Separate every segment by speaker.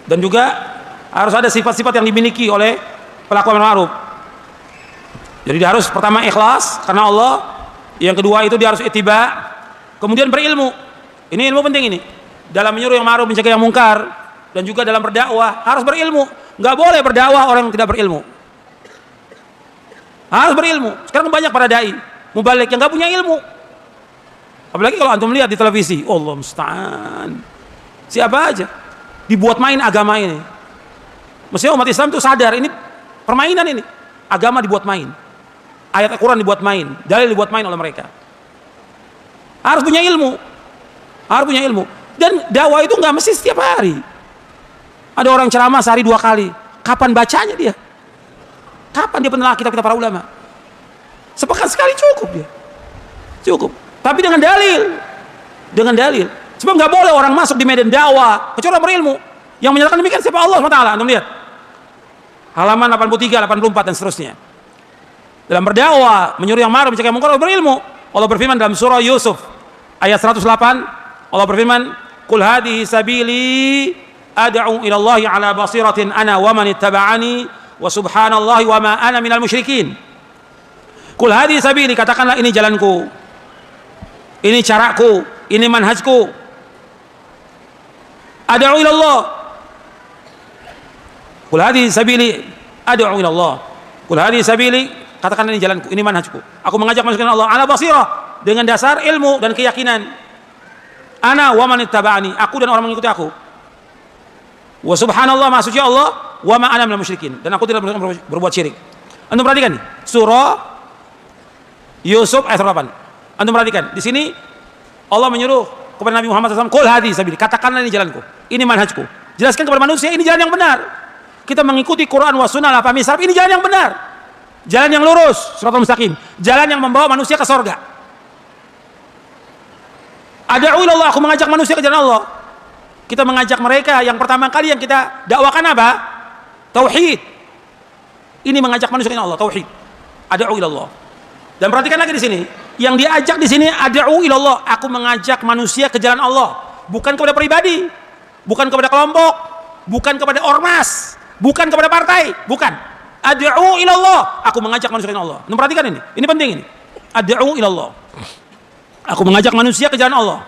Speaker 1: Dan juga harus ada sifat-sifat yang dimiliki oleh pelaku amar ma'ruf. Jadi dia harus pertama ikhlas karena Allah, yang kedua itu dia harus ittiba, kemudian berilmu. Ini ilmu penting ini. Dalam menyuruh yang ma'ruf, mencegah yang mungkar, dan juga dalam berdakwah harus berilmu. Nggak boleh berdakwah orang yang tidak berilmu. Harus berilmu. Sekarang banyak para dai mubalik yang nggak punya ilmu. Apalagi kalau antum lihat di televisi, Allah musta'an. Siapa aja dibuat main agama ini. Mestinya umat Islam itu sadar ini permainan ini. Agama dibuat main. Ayat Al-Quran dibuat main, dalil dibuat main oleh mereka. Harus punya ilmu. Harus punya ilmu. Dan dakwah itu nggak mesti setiap hari. Ada orang ceramah sehari 2 kali. Kapan bacanya dia? Kapan dia penelaa kitab-kitab para ulama? Sepekan sekali cukup dia. Cukup. Tapi dengan dalil. Dengan dalil. Sebab nggak boleh orang masuk di medan dakwah kecuali orang berilmu. Yang menyatakan demikian siapa? Allah SWT. Antum lihat. Halaman 83, 84 dan seterusnya. Dalam berdakwah, menyuruh yang ma'ruf, mencegah yang mungkar, berilmu. Allah berfirman dalam surah Yusuf ayat 108, Allah berfirman, "Qul hadhihi sabili ad'u ila Allah ala basiratin ana wa man ittaba'ani wa subhanallahi wa ma ana minal musyrikin." Qul hadhihi sabili, katakanlah ini jalanku. Ini caraku, ini manhajku. Ad'u ila Allah. Qul hadhihi sabili ad'u ila Allah. Qul hadhihi sabili, katakan ini jalanku, ini manhajku. Aku mengajak manusia ke Allah ala basirah, dengan dasar ilmu dan keyakinan. Ana wa man ittaba'ani, aku dan orang mengikuti aku. Wa subhanallah, maha suci Allah, wa ma ana minal musyrikin, dan aku tidak berbuat syirik. Antum perhatikan nih, surah Yusuf ayat 8. Antum perhatikan, di sini Allah menyuruh kepada Nabi Muhammad SAW, qul hadhihi sabili, katakanlah ini jalanku, ini manhajku. Jelaskan kepada manusia ini jalan yang benar. Kita mengikuti Quran wa sunnah la fahmi salaf, ini jalan yang benar. Jalan yang lurus, shiratal mustaqim. Jalan yang membawa manusia ke surga. Ad'u ila Allah, aku mengajak manusia ke jalan Allah. Kita mengajak mereka, yang pertama kali yang kita dakwakan apa? Tauhid. Ini mengajak manusia ke jalan Allah, tauhid. Ad'u ila Allah. Dan perhatikan lagi di sini, yang diajak di sini ad'u ila Allah, aku mengajak manusia ke jalan Allah, bukan kepada pribadi, bukan kepada kelompok, bukan kepada ormas, bukan kepada partai, bukan. Ad'u ila Allah, aku mengajak manusia ke jalan Allah. Perhatikan ini penting ini. Ad'u ila Allah. Aku mengajak manusia ke jalan Allah.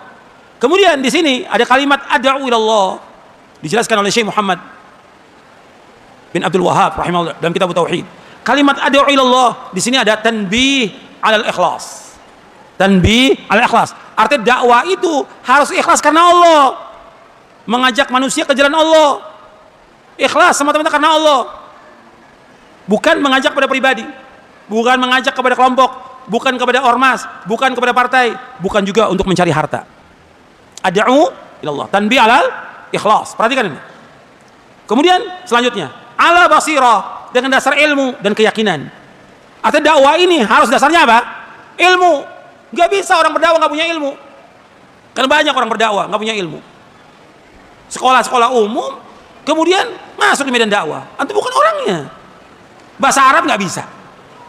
Speaker 1: Kemudian di sini ada kalimat ad'u ila Allah, dijelaskan oleh Syekh Muhammad bin Abdul Wahhab rahimahullah dalam kitab Tauhid. Kalimat ad'u ila Allah di sini ada tanbih 'alal ikhlas. Tanbih 'alal ikhlas. Artinya dakwah itu harus ikhlas karena Allah. Mengajak manusia ke jalan Allah. Ikhlas semata-mata karena Allah. Bukan mengajak kepada pribadi, bukan mengajak kepada kelompok, bukan kepada ormas, bukan kepada partai, bukan juga untuk mencari harta. Ad'u ilallah, tanbih alal ikhlas. Perhatikan ini. Kemudian selanjutnya, ala basirah, dengan dasar ilmu dan keyakinan. Artinya dakwah ini harus dasarnya apa? Ilmu. Gak bisa orang berdakwah nggak punya ilmu. Karena banyak orang berdakwah nggak punya ilmu. Sekolah-sekolah umum, kemudian masuk di medan dakwah. Antum bukan orangnya. Bahasa Arab nggak bisa,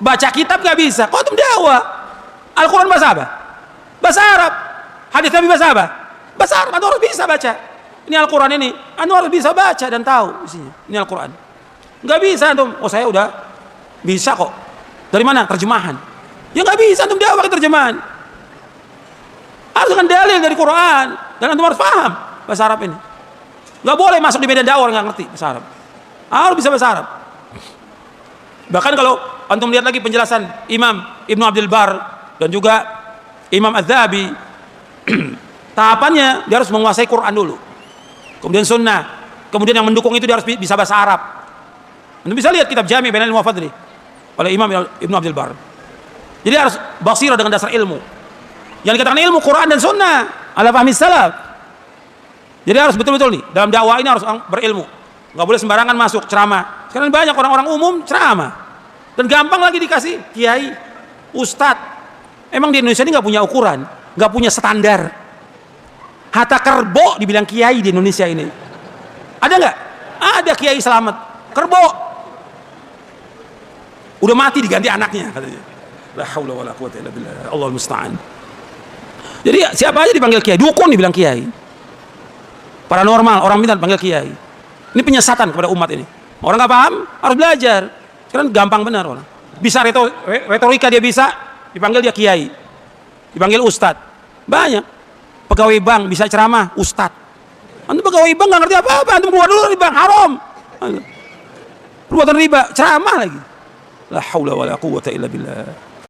Speaker 1: baca kitab nggak bisa. Kok antum dakwah? Al-Quran bahasa apa? Bahasa Arab. Hadis Nabi bahasa apa? Bahasa Arab. Antum harus bisa baca. Ini Al-Quran ini, antum harus bisa baca dan tahu isinya. Ini Al-Quran. Nggak bisa antum. Oh saya udah bisa kok. Dari mana? Terjemahan. Ya nggak bisa antum dakwah ke terjemahan. Harus dengan dalil dari Quran, dan antum harus paham bahasa Arab ini. Nggak boleh masuk di medan dakwah nggak ngerti bahasa Arab. Harus bisa bahasa Arab. Bahkan kalau antum lihat lagi penjelasan Imam Ibnu Abdul Bar dan juga Imam Az-Zahabi, tahapannya dia harus menguasai Quran dulu, kemudian sunnah, kemudian yang mendukung itu dia harus bisa bahasa Arab. Antum bisa lihat kitab Jami' Bainal Ilmi wa Fadli oleh Imam Ibnu Abdul Bar. Jadi harus basirah dengan dasar ilmu. Yang dikatakan ilmu Quran dan sunnah ala fahmi salaf. Jadi harus betul-betul nih dalam dakwah ini harus berilmu. Nggak boleh sembarangan masuk ceramah. Sekarang banyak orang-orang umum ceramah dan gampang lagi dikasih kiai, ustadz. Emang di Indonesia ini nggak punya ukuran, nggak punya standar. Hatta Kerbo dibilang kiai di Indonesia ini. Ada nggak? Ada kiai selamat Kerbo. Udah mati diganti anaknya katanya. La haula wala quwwata illa billah. Allahul musta'an. Jadi siapa aja dipanggil kiai, dukun dibilang kiai. Paranormal, orang minta dipanggil kiai. Ini penyesatan kepada umat ini. Orang nggak paham harus belajar. Sekarang gampang benar orang. Bisa retorika dia bisa, dipanggil dia kiai, dipanggil ustad. Banyak pegawai bank bisa ceramah ustad. Antum pegawai bank nggak ngerti apa-apa, antum keluar dulu dari bank haram. Perbuatan riba, ceramah lagi. La haula wala quwwata illa billah.